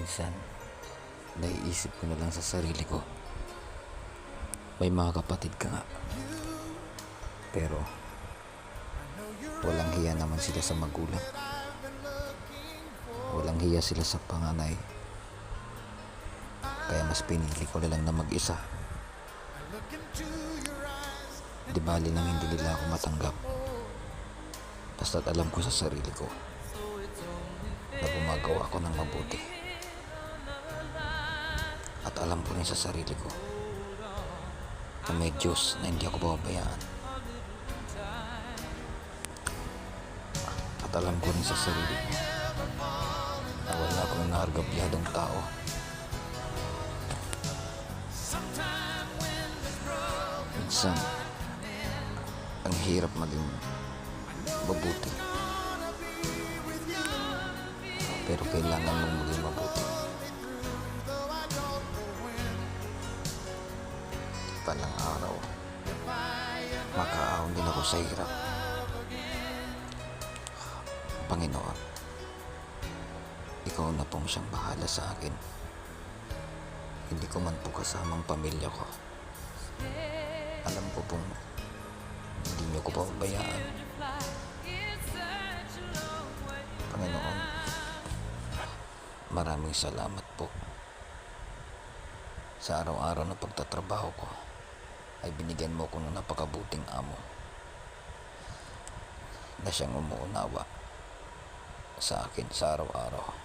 Minsan, naiisip ko na lang sa sarili ko, may mga kapatid ka nga. Pero, walang hiya naman sila sa magulang. Walang hiya sila sa panganay. Kaya mas pinili ko na lang na mag-isa. Di bali nang hindi nila ako matanggap. Basta't alam ko sa sarili ko na gumagawa ako ng mabuti. At alam ko rin sa sarili ko na may Diyos na hindi ako bababayaan. At alam ko rin sa sarili ko na wala akong naargabyadong tao. Minsan, ang hirap maging mabuti. Pero kailangan mong maging mabuti. Palang araw, makaahon din ako sa hirap. Panginoon, ikaw na pong siyang bahala sa akin. Hindi ko man po kasamang pamilya ko. Alam ko pong hindi niyo ko pababayaan. Panginoon, maraming salamat po. Sa araw-araw na pagtatrabaho ko, ay binigyan mo ko ng napakabuting amo na siyang umuunawa sa akin sa araw-araw.